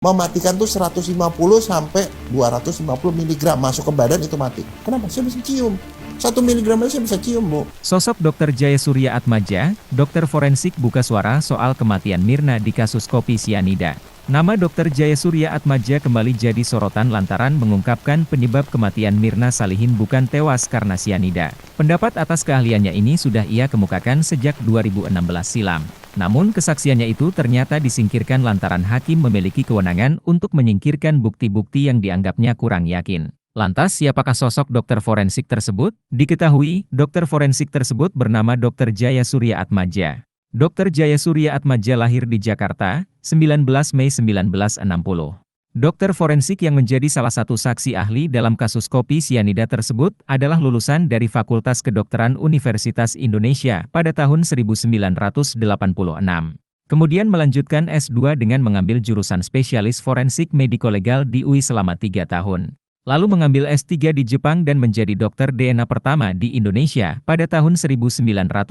Mematikan tuh 150 sampai 250 mg masuk ke badan itu mati. Kenapa? Saya bisa cium. 1 mg aja saya bisa cium, Bu. Sosok Dr. Jayasurya Atmaja, dokter forensik buka suara soal kematian Mirna di kasus kopi sianida. Nama Dr. Jayasurya Atmaja kembali jadi sorotan lantaran mengungkapkan penyebab kematian Mirna Salihin bukan tewas karena sianida. Pendapat atas keahliannya ini sudah ia kemukakan sejak 2016 silam. Namun kesaksiannya itu ternyata disingkirkan lantaran hakim memiliki kewenangan untuk menyingkirkan bukti-bukti yang dianggapnya kurang yakin. Lantas siapakah sosok dokter forensik tersebut? Diketahui, dokter forensik tersebut bernama Dr. Jayasurya Atmaja. Dr. Jayasurya Atmaja lahir di Jakarta, 19 Mei 1960. Dokter forensik yang menjadi salah satu saksi ahli dalam kasus kopi sianida tersebut adalah lulusan dari Fakultas Kedokteran Universitas Indonesia pada tahun 1986. Kemudian melanjutkan S2 dengan mengambil jurusan spesialis forensik mediko-legal di UI selama 3 tahun. Lalu mengambil S3 di Jepang dan menjadi dokter DNA pertama di Indonesia pada tahun 1995.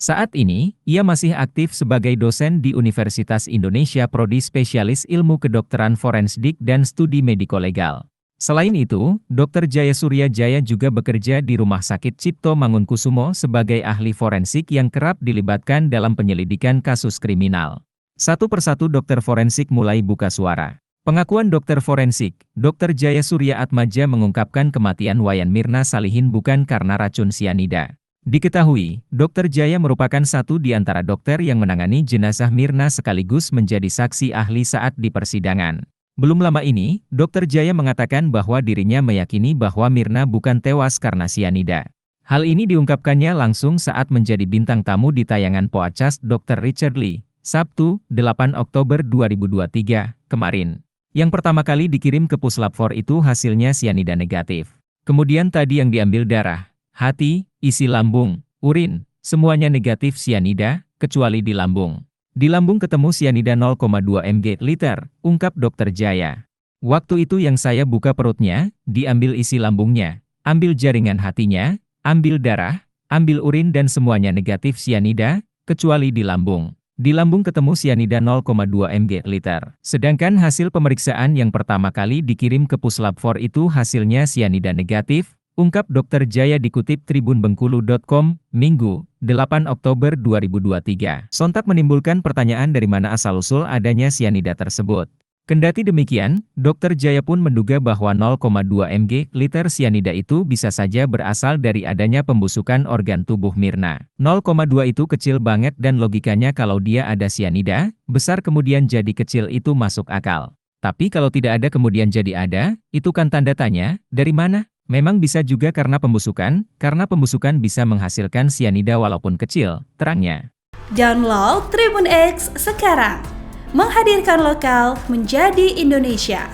Saat ini, ia masih aktif sebagai dosen di Universitas Indonesia Prodi Spesialis Ilmu Kedokteran Forensik dan Studi Mediko-Legal. Selain itu, Dr. Jayasurya Jaya juga bekerja di Rumah Sakit Cipto Mangunkusumo sebagai ahli forensik yang kerap dilibatkan dalam penyelidikan kasus kriminal. Satu persatu dokter forensik mulai buka suara. Pengakuan dokter forensik, Dr. Jayasurya Atmaja mengungkapkan kematian Wayan Mirna Salihin bukan karena racun sianida. Diketahui, Dr. Jaya merupakan satu di antara dokter yang menangani jenazah Mirna sekaligus menjadi saksi ahli saat di persidangan. Belum lama ini, Dr. Jaya mengatakan bahwa dirinya meyakini bahwa Mirna bukan tewas karena sianida. Hal ini diungkapkannya langsung saat menjadi bintang tamu di tayangan podcast Dr. Richard Lee, Sabtu, 8 Oktober 2023, kemarin. Yang pertama kali dikirim ke Puslap 4 itu hasilnya sianida negatif. Kemudian tadi yang diambil darah, hati, isi lambung, urin, semuanya negatif sianida, kecuali di lambung. Di lambung ketemu sianida 0,2 mg/liter, ungkap Dr. Jaya. Waktu itu yang saya buka perutnya, diambil isi lambungnya, ambil jaringan hatinya, ambil darah, ambil urin dan semuanya negatif sianida, kecuali di lambung. Di lambung ketemu sianida 0,2 mg/liter. Sedangkan hasil pemeriksaan yang pertama kali dikirim ke Puslap 4 itu hasilnya sianida negatif, ungkap Dr. Jaya dikutip tribunbengkulu.com, Minggu, 8 Oktober 2023. Sontak menimbulkan pertanyaan dari mana asal-usul adanya sianida tersebut. Kendati demikian, Dr. Jaya pun menduga bahwa 0,2 mg/liter sianida itu bisa saja berasal dari adanya pembusukan organ tubuh Mirna. 0,2 itu kecil banget dan logikanya kalau dia ada sianida, besar kemudian jadi kecil itu masuk akal. Tapi kalau tidak ada kemudian jadi ada, itu kan tanda tanya, dari mana? Memang bisa juga karena pembusukan bisa menghasilkan sianida walaupun kecil, terangnya. Download Tribun X sekarang, menghadirkan lokal menjadi Indonesia.